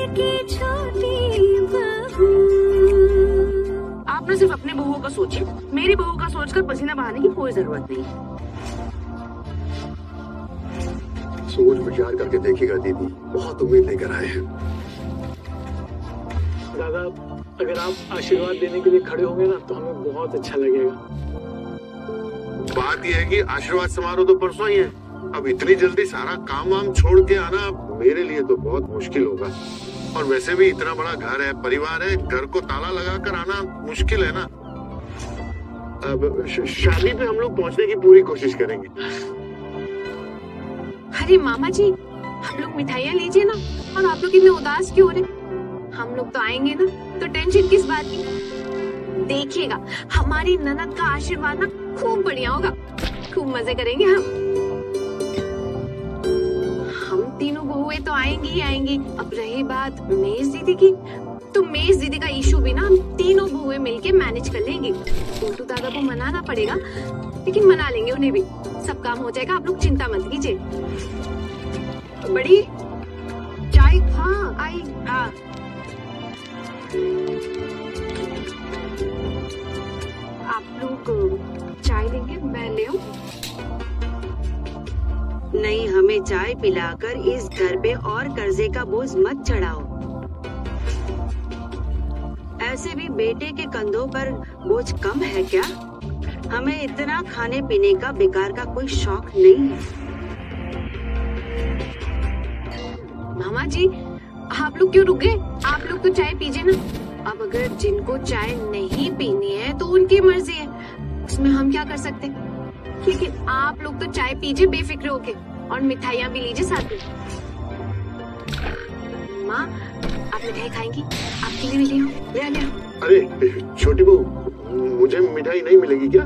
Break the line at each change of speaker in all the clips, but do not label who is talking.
की छोटी बहू।
आप ना सिर्फ अपने बहुओं का सोचिए, मेरी बहू का सोचकर पसीना बहाने की कोई जरूरत नहीं।
सोच विचार करके देखिएगा दीदी, बहुत उम्मीद लेकर आए हैं।
दादा अगर आप आशीर्वाद देने के लिए खड़े होंगे ना तो हमें बहुत अच्छा लगेगा।
बात यह है कि आशीर्वाद समारोह तो परसों ही है। अब इतनी जल्दी सारा काम वाम छोड़ के आना मेरे लिए तो बहुत मुश्किल होगा। और वैसे भी इतना बड़ा घर है, परिवार है, घर को ताला लगा कर आना मुश्किल है ना। अब शादी पे हम लोग पहुंचने की पूरी कोशिश करेंगे।
अरे मामा जी, हम लोग मिठाइयाँ लीजिए ना। और आप लोग इतने उदास क्यों हो रहे? हम लोग तो आएंगे ना, तो टेंशन किस बात की? देखिएगा हमारी ननद का आशीर्वाद ना खूब बढ़िया होगा, खूब मजे करेंगे हम तीनों बहुएं तो आएंगी ही आएंगी। अब रही बात मेज दीदी की, तो मेज दीदी का इशू भी ना हम तीनों बहुएं मिलके मैनेज कर लेंगे। उल्टू दादा को मनाना पड़ेगा, लेकिन मना लेंगे उन्हें भी। सब काम हो जाएगा, आप लोग चिंता मत कीजिए। बड़ी चाय? हाँ आई। हाँ आप लोग चाय लेंगे? मैं ले आऊं?
नहीं, हमें चाय पिलाकर इस घर पे और कर्जे का बोझ मत चढ़ाओ। ऐसे भी बेटे के कंधों पर बोझ कम है क्या? हमें इतना खाने पीने का बेकार का कोई शौक नहीं है।
मामा जी आप लोग क्यों रुक गए? आप लोग तो चाय पीजिए ना। अब अगर जिनको चाय नहीं पीनी है तो उनकी मर्जी है, उसमें हम क्या कर सकते हैं। लेकिन आप लोग तो चाय पीजिए बेफिक्र होके, और मिठाइयाँ भी लीजिए साथ में। माँ आप मिठाई खाएंगी? आपके लिए भी ले आओ। ले आओ।
अरे छोटी बहू, मुझे मिठाई नहीं मिलेगी क्या?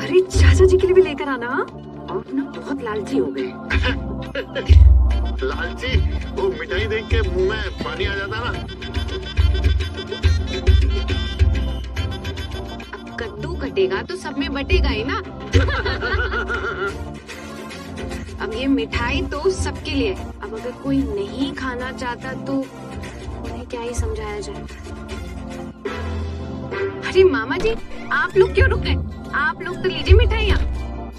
अरे चाचा जी के लिए भी लेकर आना। आप ना बहुत लालची हो गए।
लालची? वो मिठाई देख के मुंह में पानी आ जाता ना।
अब कद्दू कटेगा तो सब में बटेगा ही ना। अब ये मिठाई तो सबके लिए है। अब अगर कोई नहीं खाना चाहता तो उन्हें क्या ही समझाया जाए। अरे मामा जी आप लोग क्यों रुक गए? आप लोग तो लीजिए मिठाइयाँ,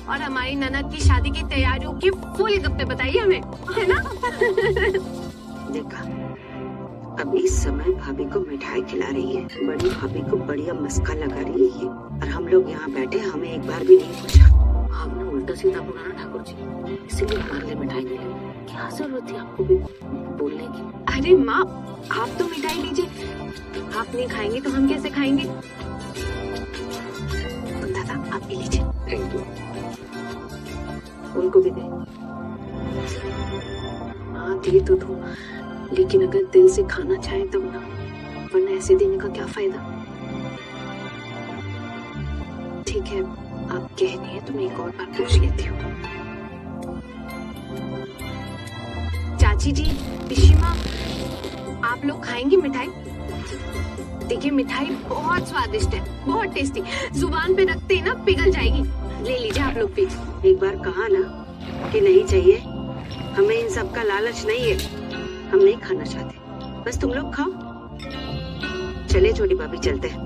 और हमारी ननद की शादी की तैयारियों के फुल गप्पे बताइए हमें, है ना?
देखा, अब इस समय भाभी को मिठाई खिला रही है, बड़ी भाभी को बढ़िया मस्का लगा रही है, और हम लोग यहाँ बैठे हमें एक बार भी नहीं पूछा।
हमने उल्टा सीधा बोला ना ठाकुर जी, इसीलिए हमारे लिए मिठाई नहीं लाई। क्या जरूरत थी आपको भी बोलने की? अरे माँ आप तो मिठाई लीजिए, आप नहीं खाएंगे तो हम कैसे खाएंगे? दादा आप भी लीजिए।
Thank you.
उनको भी दे। हाँ दे तो दो, लेकिन अगर दिल से खाना चाहे तब ना, वरना ऐसे देने का क्या फायदा। ठीक है आप कह रही हैं तो मैं एक और बार पूछ लेती हूँ। चाची जी, पिशीमा, आप लोग खाएंगी मिठाई? देखिए मिठाई बहुत स्वादिष्ट है, बहुत टेस्टी, जुबान पे रखते ही ना पिघल जाएगी। ले लीजिए आप लोग भी।
एक बार कहा ना कि नहीं चाहिए, हमें इन सब का लालच नहीं है, हम नहीं खाना चाहते, बस तुम लोग खाओ। चले छोटी भाभी चलते हैं।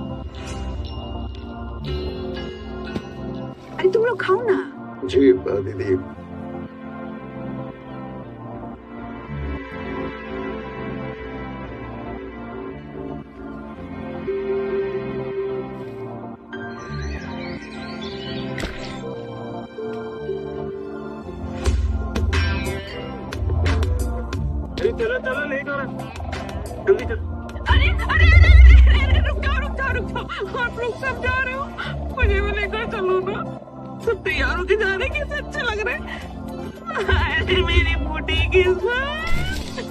अरे तुम लोग खाओ ना।
जी दीदी।
चलो चलो लेट हो रहा, जल्दी चलो।
अरे रुक जाओ। आप लोग सब जा रहे हो, मुझे भी लेकर चलो ना। सब तैयार होके जा रहे हैं, कैसे अच्छे लग रहे हैं। अरे मेरी बूटी की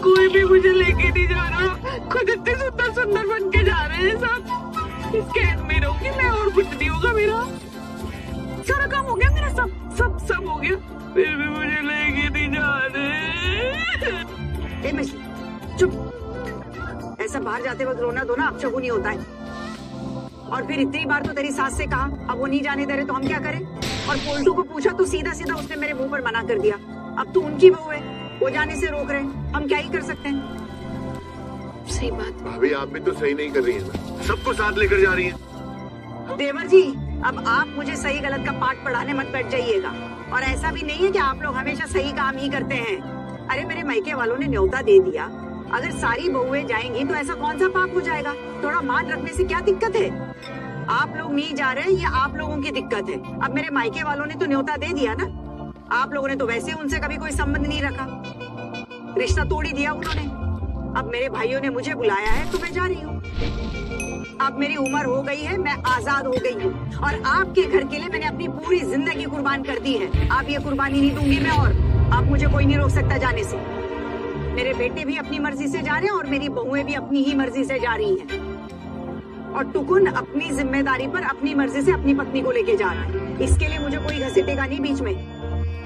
कोई भी मुझे लेके नहीं जा रहा, खुद इतने सुंदर सुंदर बन के जा रहे हैं सब। इसके में रहूंगी मैं, और कुछ नहीं होगा मेरा। सारा काम हो गया मेरा, सब हो गया, फिर भी मुझे लेके नहीं जा रहे।
चुप, ऐसा बाहर जाते वक्त रोना धोना अपशगुन ही होता है। और फिर इतनी बार तो तेरी सास से कहा, अब वो नहीं जाने दे रहे तो हम क्या करें? और पोल्टू को पूछा तो सीधा सीधा उसने मेरे मुंह पर मना कर दिया। अब तू उनकी बहू है, वो जाने से रोक रहे हैं, हम क्या ही कर सकते हैं?
सही बात।
भाभी आप भी तो सही नहीं कर रही है ना, सबको साथ लेकर जा रही है।
देवर जी, अब आप मुझे सही गलत का पाठ पढ़ाने मत बैठ जाइएगा। और ऐसा भी नहीं है कि आप लोग हमेशा सही काम ही करते हैं। अरे मेरे मायके वालों ने न्योता दे दिया, अगर सारी बहुएं जाएंगी तो ऐसा कौन सा पाप हो जाएगा? थोड़ा मान रखने से क्या दिक्कत है? आप लोग नहीं जा रहे, ये आप लोगों की दिक्कत है। अब मेरे मायके वालों ने तो न्योता दे दिया ना, आप लोगों ने तो वैसे उनसे कभी कोई संबंध नहीं रखा, रिश्ता तोड़ ही दिया उन्होंने। अब मेरे भाइयों ने मुझे बुलाया है तो मैं जा रही हूँ। अब मेरी उम्र हो गई है, मैं आजाद हो गई हूँ और आपके घर के लिए मैंने अपनी पूरी जिंदगी कुर्बान कर दी है। अब ये कुर्बानी नहीं दूंगी मैं, और अब मुझे कोई नहीं रोक सकता जाने से। मेरे बेटे भी अपनी मर्जी से जा रहे हैं और मेरी बहुएं भी अपनी ही मर्जी से जा रही हैं। और टुकुन अपनी जिम्मेदारी पर अपनी मर्जी से अपनी पत्नी को लेके जा रहा है। इसके लिए मुझे कोई घसीटेगा नहीं बीच में।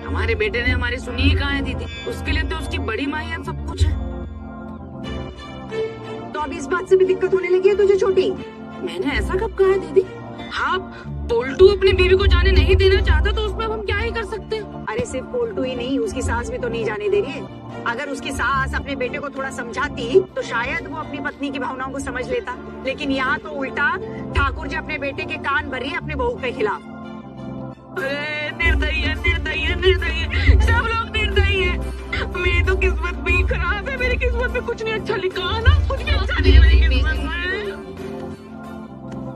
हमारे बेटे ने हमारी सुनी ही कहाँ है दीदी, उसके लिए तो उसकी बड़ी माँ है, सब कुछ है।
तो अब इस बात से भी दिक्कत होने लगी है तुझे छोटी?
मैंने ऐसा कब कहा है दीदी? हाँ, पोल्टू अपनी बीवी को जाने नहीं देना चाहता तो उसमें हम क्या ही कर सकते हैं?
अरे सिर्फ पोल्टू ही नहीं, उसकी सास भी तो नहीं जाने दे रही है। अगर उसकी सास अपने बेटे को थोड़ा समझाती तो शायद वो अपनी पत्नी की भावनाओं को समझ लेता, लेकिन यहाँ तो उल्टा ठाकुर जी अपने बेटे के कान भर रही है अपने बहू के खिलाफ।
अरे निर्दयी है, निर्दयी है, निर्दयी है, सब लोग निर्दयी है। मेरी तो किस्मत भी खराब है, मेरी किस्मत में कुछ नहीं अच्छा लिखा ना, कुछ भी अच्छा नहीं है मेरी किस्मत में।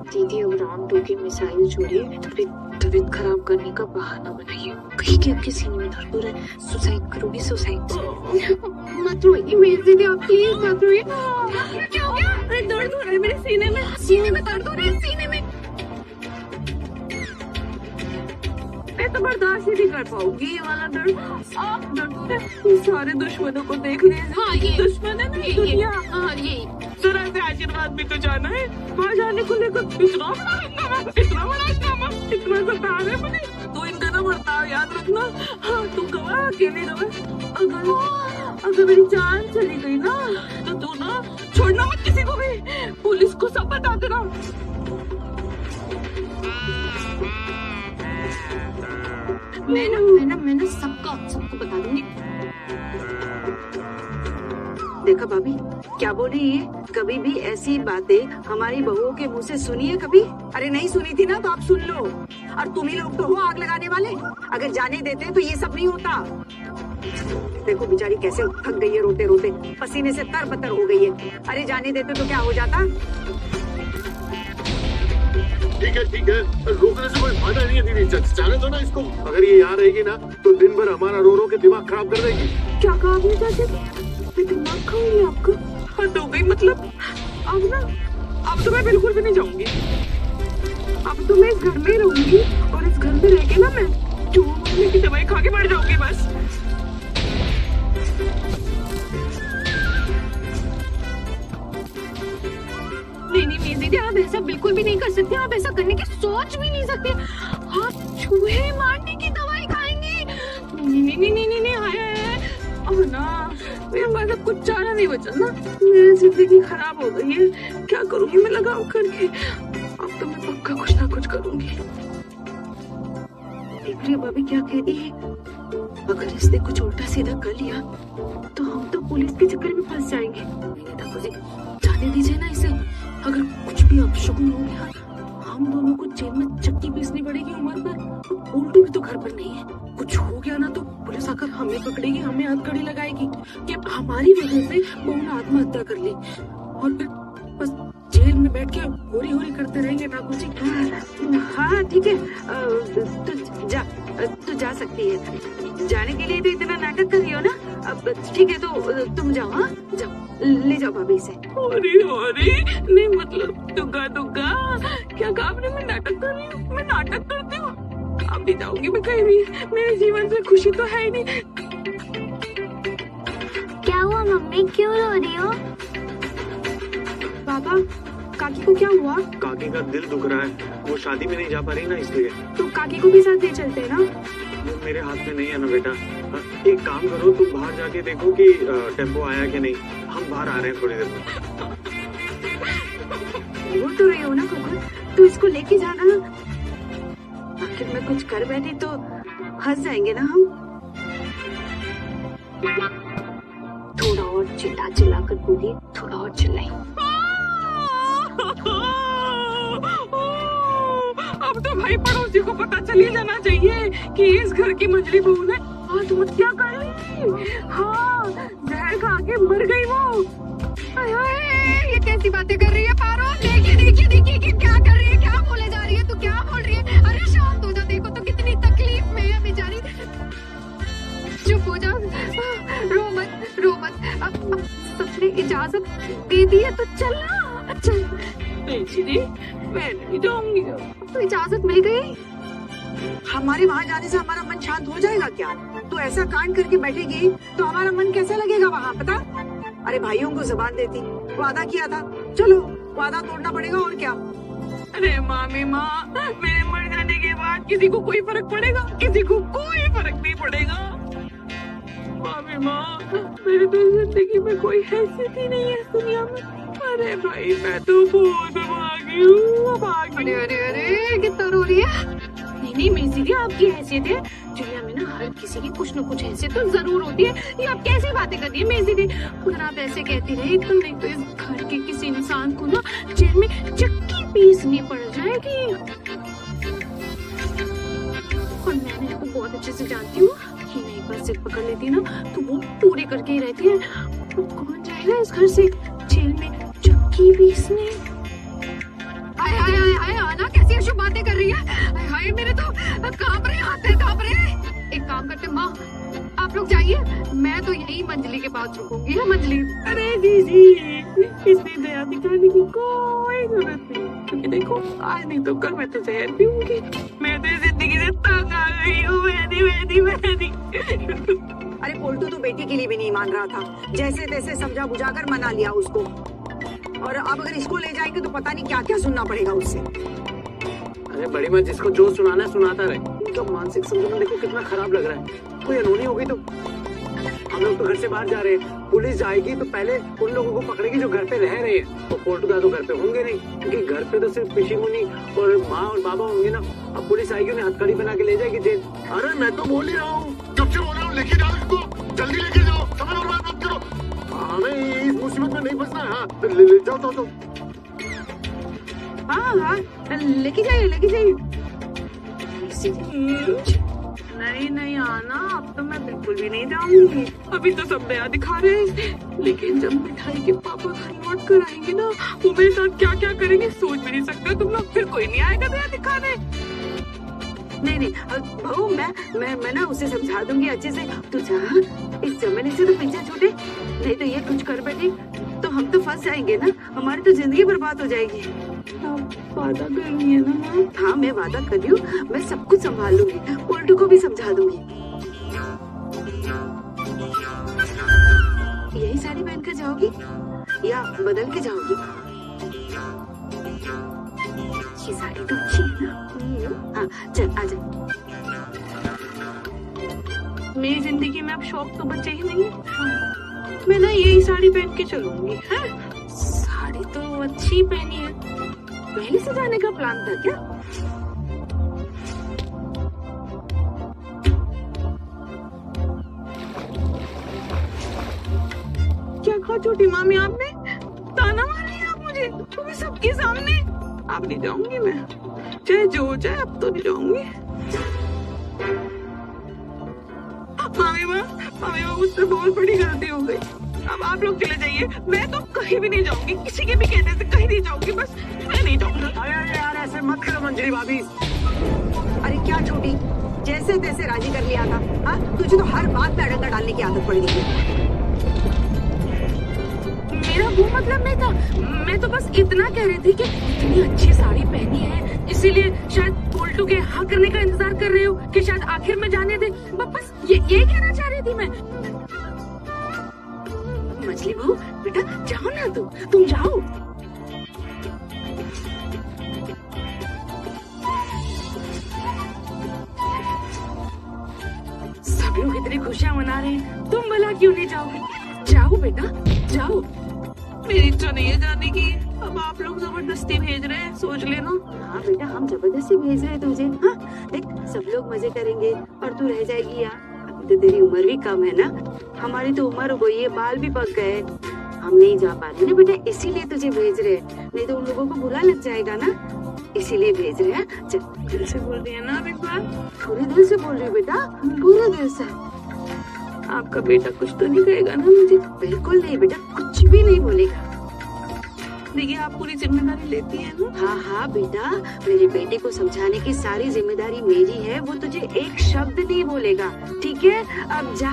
दीदी अब राउंड 2 की मिसाइल छोड़िए, तबीयत खराब करने का बहाना बनाइए। कहीं के आपके सीने में दर्द हो रहा है, सुसाइड करोगी? सुसाइड मत रोइए मेरी दीदी, आप प्लीज मत रोइए। क्या हो गया? अरे दर्द हो रहा है मेरे सीने में, सीने में दर्द हो रहा है, सीने में।
मैं तो बर्दाश्त ही नहीं कर पाऊंगी ये वाला दर्द। दर्द हो रहा है। ये सारे दुश्मनों को देख रहे हैं।
हाँ, ये
दुश्मन है ना दुनिया।
हाँ, ये
जरा से आशीर्वाद भी तो जाना है। वहाँ जाने को लेकर इतना बड़ा हंगामा, इतना बड़ा हंगामा, इतना सता है मुझे। तो इनका ना बर्ताव याद रखना। हाँ, तू गवा, अकेले गवा। अगर मेरी जान चली गई ना तो तू ना छोड़ना मत किसी को भी, पुलिस को सब बता देना।
मैं ना सबको बता दूंगी।
देखा भाभी क्या बोल रही है? कभी भी ऐसी बातें हमारी बहुओं के मुंह से सुनी है कभी? अरे नहीं सुनी थी ना तो आप सुन लो। और तुम ही लोग तो हो आग लगाने वाले। अगर जाने देते तो ये सब नहीं होता। देखो बेचारी कैसे थक गई है रोते रोते, पसीने से तरबतर हो गई है। अरे जाने देते तो क्या हो जाता?
ठीक है, रोकने से कोई फायदा नहीं है दीदी, जाने दो ना इसको। अगर ये यहाँ रहेगी ना तो दिन भर हमारा रो रो के दिमाग खराब कर देगी।
क्या कहा आपने चाची? मैं दिमाग खाऊंगी आपका? हद हो गई, मतलब अब तो मैं बिल्कुल भी नहीं जाऊंगी। अब तो मैं इस घर में ही रहूंगी और इस घर में रह के ना मैं चूहे की दवाई खा के मर जाऊंगी बस।
नहीं दीदी, आप ऐसा बिल्कुल भी नहीं कर सकते। आप ऐसा करने की सोच भी नहीं सकते। आप चूहे मारने की दवाई खाएंगी? नहीं, हाय
अब ना मेरे पास अब कुछ चारा नहीं बचा ना, मेरी जिंदगी खराब हो गई है। क्या करूंगी मैं लगाव करके? अब तो मैं पक्का कुछ ना कुछ करूंगी।
देख रही हो भाभी क्या कह रही है? अगर इसने कुछ उल्टा सीधा कर लिया तो हम तो पुलिस के चक्कर में फंस जाएंगे।
जाने दीजिए ना इसे। अगर कुछ भी अपशगुन हो गया, हम दोनों को जेल में चक्की पीसनी पड़ेगी उम्र पर। उल्टू भी तो घर पर नहीं है। कुछ हो गया ना तो पुलिस आकर हमें पकड़ेगी, हमें हथकड़ी लगाएगी कि हमारी वजह से बहू ने आत्महत्या कर ली, और फिर बस जेल में बैठ के होरी करते रहेंगे ठाकुर जी।
हाँ ठीक है, तो जा सकती है। जाने के लिए तो इतना नाटक कर रही हो ना। अब ठीक है तो तुम जाओ। हाँ जाओ, ले जाओ भाभी से।
अरे नहीं, मतलब दुग्गा क्या कहा आपने? मैं नाटक कर रही हूँ? मैं नाटक करती हूँ? अब भी जाऊंगी मैं कहीं भी, मेरे जीवन से खुशी तो है ही नहीं।
क्या हुआ मम्मी, क्यों रो रही हो?
पापा, काकी को क्या हुआ?
काकी का दिल दुख रहा है, वो शादी में नहीं जा पा रही ना, इसलिए।
तो काकी को भी साथ ले चलते हैं ना?
वो मेरे हाथ में नहीं है ना बेटा। एक काम करो, तुम बाहर जाके देखो कि टेम्पो आया कि नहीं। हम बाहर आ रहे हैं थोड़ी देर में।
बोल तो रही हो ना कुकुर, तो इसको लेके जाना। आखिर मैं कुछ कर बैठी तो हंस जाएंगे ना हम।
थोड़ा और चिल्ला चिल्ला कर बोलिए, थोड़ा और चिल्लाई।
अब तो भाई पड़ोसी को पता चल ही जाना चाहिए कि इस घर की मंजली बहू ने आत्महत्या कर ली। हाँ, जहर खा के मर गई वो।
ये कैसी बातें कर रही है पारो? देखिए देखिए देखिए कि क्या कर रही है, क्या बोले जा रही है, तू क्या बोल रही है? अरे शांत हो जा, देखो तो कितनी तकलीफ में है बेचारी। चुप हो जा, रो मत। अब सबने इजाजत दे दी है तो चल ना, चल।
नहीं, मैं नहीं जाऊंगी।
तो इजाजत मिल गई।
हमारे वहाँ जाने से हमारा मन शांत हो जाएगा क्या? तू ऐसा कांड करके बैठेगी तो हमारा मन कैसा लगेगा वहाँ, पता? अरे भाइयों को जुबान देती, वादा किया था, चलो वादा तोड़ना पड़ेगा और क्या।
अरे मामी माँ, मेरे मर जाने के बाद किसी को कोई फर्क पड़ेगा? किसी को कोई फर्क नहीं पड़ेगा। मामी माँ, मेरी तो जिंदगी में कोई हैसियत ही नहीं है इस दुनिया में। अरे भाई मैं तो बहुत भागी हूँ, भागी।
अरे कितना रो रही है? नहीं मेरी दीदी, आपकी हैसियत है दुनिया में ना, हर किसी की कुछ न कुछ हैसियत तो जरूर होती है। ये आप कैसे बातें कर रही है मेरी दीदी? अगर आप ऐसे कहती रही तो नहीं तो इस घर के किसी इंसान को ना जेल में चक्की पीसनी पड़ जाएगी। और मैं इसको बहुत अच्छे से जानती हूँ कि मैं एक बार सिर पकड़ लेती ना तो वो पूरे करके ही रहती है। तो कौन जाएगा इस घर से जेल में चक्की पीसने? हाय आना, कैसी अशुभ बातें कर रही है? हाय मेरे तो कांप रहे, हाथ पैर कांप रहे हैं। एक काम करते माँ, आप लोग जाइए, मैं तो यही मंजली के पास रुकूंगी। है मंजली?
अरे दीदी, इतनी दया दिखाने की कोई जरूरत नहीं, क्योंकि देखो आज नहीं तो कल मैं तो जहर पीऊंगी। मैं तो जिंदगी से तंग आ गई हूँ। मेहदी।
अरे पोल्टू तो बेटी के लिए भी नहीं मान रहा था, जैसे तैसे समझा बुझा कर मना लिया उसको, और अब अगर इसको ले जाएंगे तो पता नहीं क्या क्या सुनना पड़ेगा उससे।
अरे बड़ी माँ, जिसको जो सुनाना है सुनाता रहे। उनका मानसिक संतुलन देखो कितना खराब लग रहा है। कोई अनहोनी हो गई तो हम लोग तो घर से बाहर जा रहे हैं, पुलिस जाएगी तो पहले उन लोगों को पकड़ेगी जो घर पे रह रहे हैं। तो पोल्टू तो घर पे होंगे नहीं, क्योंकि घर पे तो सिर्फ पिशी मुनी और माँ और बाबा होंगे ना। अब पुलिस आएगी, उन्हें हथकड़ी बना के ले जाएगी जेल।
अरे मैं तो बोल ही रहा हूँ, जब से बोल रहा हूँ लेके जाओ इसको, जल्दी लेके जाओ, समय बर्बाद मत करो। हमें इस मुसीबत में नहीं फंसना है। हाँ, ले जाओ।
हाँ, लेके जाइए।
नहीं आना, अब तो मैं बिल्कुल भी नहीं जाऊंगी। अभी तो सब दया दिखा रहे हैं, लेकिन जब मिठाई के पापा घर लौट कर आएंगे ना, वो मेरे साथ क्या क्या करेंगे सोच भी नहीं सकते तुम लोग। फिर कोई नहीं आएगा दया दिखाने।
नहीं बहू, मैं ना उसे समझा दूंगी अच्छे से। तू जा, इस जमाने से तो पीछे छूटे, नहीं तो ये कुछ कर बैठे तो हम तो फंस जाएंगे ना, हमारी तो जिंदगी बर्बाद हो जाएगी।
आप वादा कर रही है ना माँ?
हाँ, मैं वादा कर रही हूँ, मैं सब कुछ संभाल लूंगी, पोल्टू को भी समझा दूंगी। यही साड़ी पहन कर जाओगी या बदल के जाओगी? ये साड़ी तो अच्छी है ना। हाँ चल आजा।
मेरी जिंदगी में अब शौक तो बचे ही नहीं। मैं ना यही साड़ी पहन के चलूंगी।
साड़ी तो अच्छी पहनी है, पहले से जाने का प्लान था क्या?
क्या कहा छोटी मामी आपने? ताना मार रही है आप मुझे, वो भी सबके सामने। अब नहीं जाऊंगी मैं, चाहे जो हो जाए, अब तो नहीं जाऊंगी। मामी माँ मुझसे बहुत बड़ी गलती हो गई। अब आप लोग चले जाइए, मैं तो कहीं भी नहीं जाऊंगी, किसी के भी कहने से कहीं नहीं जाऊंगी। बस मैं नहीं जाऊंगी।
अरे यार ऐसे मत करो मंजरी भाभी।
अरे क्या छोटी, जैसे तैसे राजी कर लिया था। हाँ, तुझे तो हर बात में अड़ंगा डालने की आदत पड़ गई है।
मेरा वो मतलब नहीं था, मैं तो बस इतना कह रही थी कि इतनी अच्छी साड़ी पहनी है, इसीलिए शायद पोल्टू के हाँ करने का इंतजार कर रही हूँ कि शायद आखिर में जाने दे। बस ये कहना चाह रही थी मैं। मछली बहू बेटा, जाओ ना, तुम जाओ। सब लोग इतनी खुशियां मना रहे हैं, तुम भला क्यों नहीं जाओगे? जाओ बेटा जाओ।
मेरी इच्छा नहीं है जाने की, अब आप लोग जबरदस्ती भेज रहे हैं, सोच लेना।
हाँ बेटा, हम जबरदस्ती भेज रहे हैं तुझे। हाँ देख, सब लोग मजे करेंगे और तू रह जाएगी यार।
अब तो तेरी उम्र भी कम है ना, हमारी तो उम्र हो गई है, बाल भी पक गए, हम नहीं जा पा रहे ना बेटा, इसीलिए तुझे भेज रहे हैं, नहीं तो उन लोगों को बुरा लग जाएगा ना, इसीलिए भेज रहे हैं। चल
दिल से बोल रही है ना अब इस बार?
पूरे दिल से बोल रही हूँ बेटा, पूरे दिल से।
आपका बेटा कुछ तो नहीं कहेगा ना मुझे?
बिल्कुल नहीं बेटा, कुछ भी नहीं बोलेगा।
देखिए आप पूरी जिम्मेदारी लेती है ना?
हाँ हाँ बेटा, मेरे बेटे को समझाने की सारी जिम्मेदारी मेरी है, वो तुझे एक शब्द नहीं बोलेगा, ठीक है? अब जा।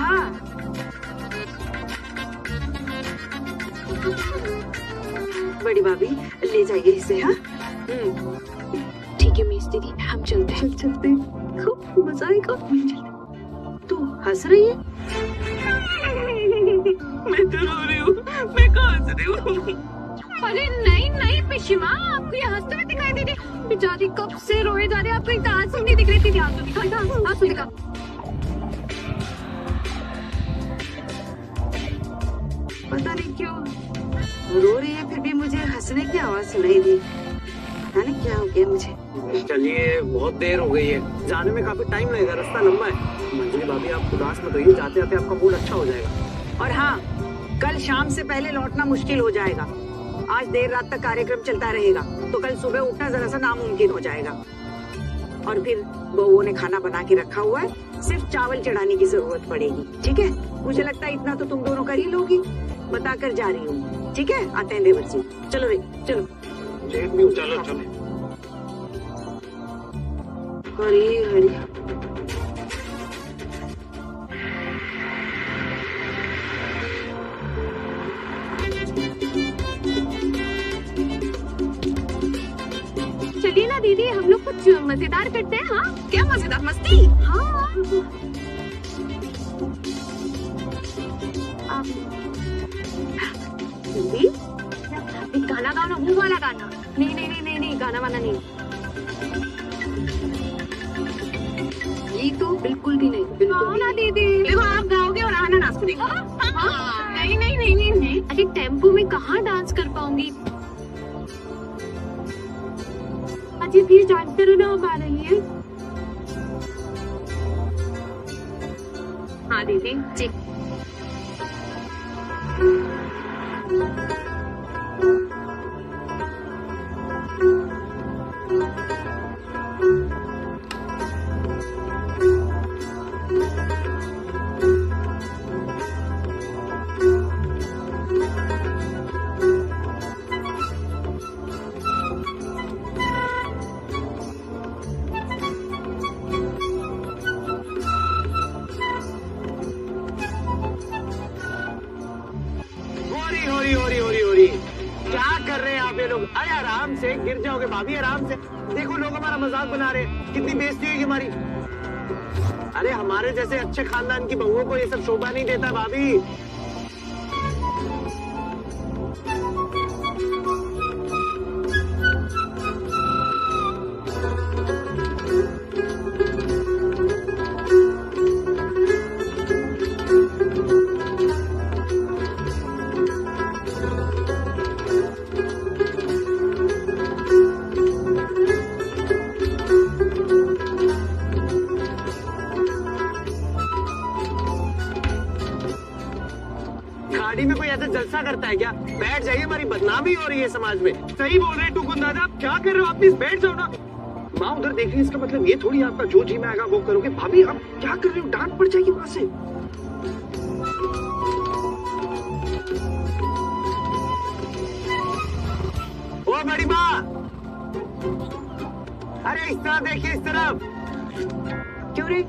बड़ी भाभी ले जाइए इसे। हाँ
ठीक है मिस दीदी, हम चलते हैं।
चलते हैं, खूब मजा आएगा। तू हंस रही है?
मैं तो रो रही हूँ, मैं कहाँ हंस रही हूँ?
अरे नहीं नहीं पिशिमा, आपको ये हंसते हुए दिखाई दे रही, बेचारी कब से रोए जा रही है, आपको एक आंसू नहीं दिख रही थी। आंसू दिखा, आंसू दिखा।
पता नहीं क्यों रो रही है, फिर भी मुझे हंसने की आवाज सुनाई दी। पता नहीं क्या हो गया मुझे।
चलिए बहुत देर हो गई है, जाने में काफी टाइम लगेगा, रास्ता लंबा है। मंजरी भाभी आप उदास मत होइए, जाते जाते आपका मूड अच्छा हो जाएगा।
और हाँ, कल शाम से पहले लौटना मुश्किल हो जाएगा। आज देर रात तक कार्यक्रम चलता रहेगा, तो कल सुबह उठना जरा सा नामुमकिन हो जाएगा। और फिर बहुओं ने खाना बना के रखा हुआ है, सिर्फ चावल चढ़ाने की जरूरत पड़ेगी, ठीक है? मुझे लगता है इतना तो तुम दोनों कर ही लोगी, बता कर जा रही हूँ, ठीक है? आते हैं देवर जी, चलो रे चलो।
चलो चलो।
हरी हरी।
चलिए ना दीदी, हम लोग कुछ मजेदार करते हैं। हाँ
क्या मजेदार मस्ती?
हाँ
दीदी
एक गाना गाओ ना, वो वाला गाना। नहीं नहीं नहीं नहीं नहीं, गाना वाना नहीं, ये तो बिल्कुल भी नहीं, बिल्कुल भी
ना
नहीं।
दीदी, देखो आप गाओगे और आना नाच करेगा।
नहीं नहीं नहीं नहीं नहीं, अरे टेम्पो में कहाँ डांस कर पाऊंगी। अजी प्लीज डांस करो ना, हम आ रही है।
हाँ दीदी
जी
क्या कर रहे हैं आप ये लोग? अरे आराम से, गिर जाओगे भाभी, आराम से। देखो लोग हमारा मजाक बना रहे हैं, कितनी बेइज्जती होगी हमारी। अरे हमारे जैसे अच्छे खानदान की बहुओं को ये सब शोभा नहीं देता भाभी। गाड़ी में कोई ऐसा जलसा करता है क्या? बैठ जाइए, हमारी बदनामी हो रही है समाज में।
सही बोल रहे टुकुन दादा, आप क्या कर रहे हो? आप प्लीज बैठ जाओ ना। माँ उधर देख रही है, इसका मतलब ये थोड़ी आपका जो जी में आएगा वो करोगे। भाभी आप क्या कर रहे हो? डांट पड़ जाएगी वहां से।
ओ बड़ी माँ, अरे इस तरह देखिए, इस तरफ।
क्यों रे,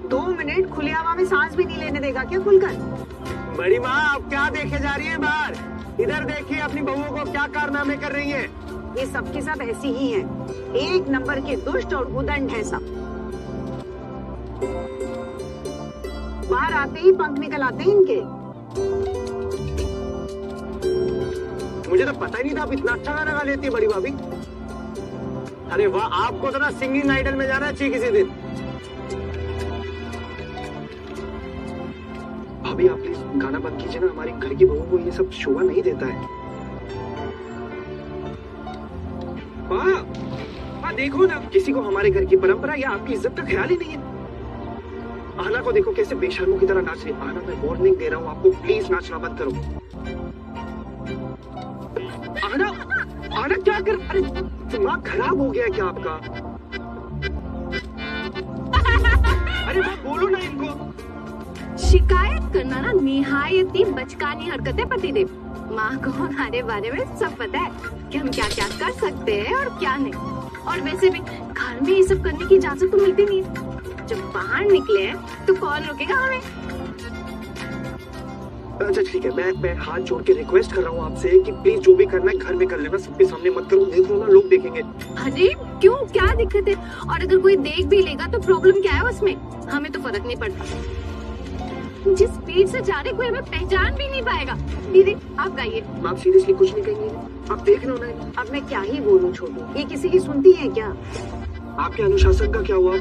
2 मिनट खुली हवा में सांस भी नहीं लेने देगा क्या खुलकर?
बड़ी माँ आप क्या देखे जा रही है बाहर? इधर देखिए, अपनी बहुओं को क्या कारनामे कर रही है।
ये सब की सब ऐसी ही हैं, एक नंबर के दुष्ट और उदंड है सब। बाहर आते ही पंख निकल आते हैं इनके।
मुझे तो पता ही नहीं था आप इतना अच्छा गाना गा लेती है बड़ी भाभी। अरे वाह, आपको तो ना सिंगिंग आइडल में जाना चाहिए किसी दिन।
भाभी आप प्लीज गाना बंद कीजिए ना, हमारी घर की बहू को ये सब शोभा नहीं देता है। माँ देखो ना, किसी को हमारे घर की परंपरा या आपकी इज्जत का ख्याल ही नहीं है। आना को देखो कैसे बेशर्मों की तरह नाच रही है। आना, मैं वार्निंग दे रहा हूँ आपको, प्लीज नाचना बंद करो। आना, आना क्या कर, अरे दिमाग खराब हो गया है क्या आपका? अरे मैं बोलो ना इनको।
शिकायत करना ना निहायत ही बचकानी हरकत है पतिदेव। माँ को हमारे बारे में सब पता है कि हम क्या क्या कर सकते हैं और क्या नहीं। और वैसे भी घर में ये सब करने की इजाजत तो मिलती नहीं है। जब बाहर निकले हैं तो कौन रोकेगा हमें?
अच्छा ठीक है, मैं हाथ जोड़ के रिक्वेस्ट कर रहा हूँ आपसे कि प्लीज जो भी करना है घर में कर लेना, सबके सामने मत करो। देख लो ना, लोग देखेंगे।
अरे क्यों, क्या दिक्कत है? और अगर कोई देख भी लेगा तो प्रॉब्लम क्या है उसमें? हमें तो फर्क नहीं पड़ता। जिस स्पीड से जा रहे कोई हमें पहचान भी नहीं पाएगा। दीदी आप गाइए।
आप सीरियसली कुछ नहीं कहेंगे? आप देख लो ना।
अब मैं क्या ही बोलूं छोटू, ये किसी की सुनती है क्या?
आपके अनुशासन का क्या हुआ?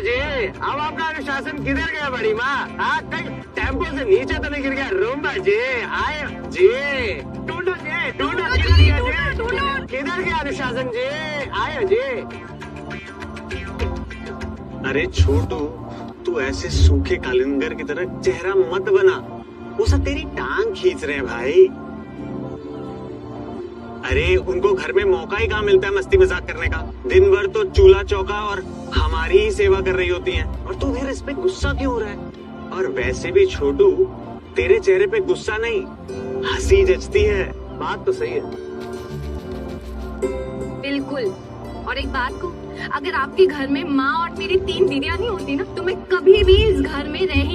जी, अब आपका अनुशासन किधर गया बड़ी माँ? कहीं टेम्पो से नीचे तो नहीं गिर गया? रूम्बा जी, आए जी, ढूंढो जी, ढूंढो, किधर गया अनुशासन जी? आए जी। अरे छोटू, तू ऐसे सूखे कालिंगर की तरह चेहरा मत बना, वो सब तेरी टांग खींच रहे हैं भाई। अरे उनको घर में मौका ही कहाँ मिलता है मस्ती मजाक करने का? दिन भर तो चूल्हा चौका और हमारी ही सेवा कर रही होती हैं। और तू फिर इस पे गुस्सा क्यों हो रहा है? और वैसे भी छोटू, तेरे चेहरे पे गुस्सा नहीं, हंसी जचती है। बात तो सही है।
बिल्कुल। और एक बात को, अगर आपके घर में माँ और मेरी 3 दीदियां नहीं होती ना तो मैं कभी भी इस घर में रह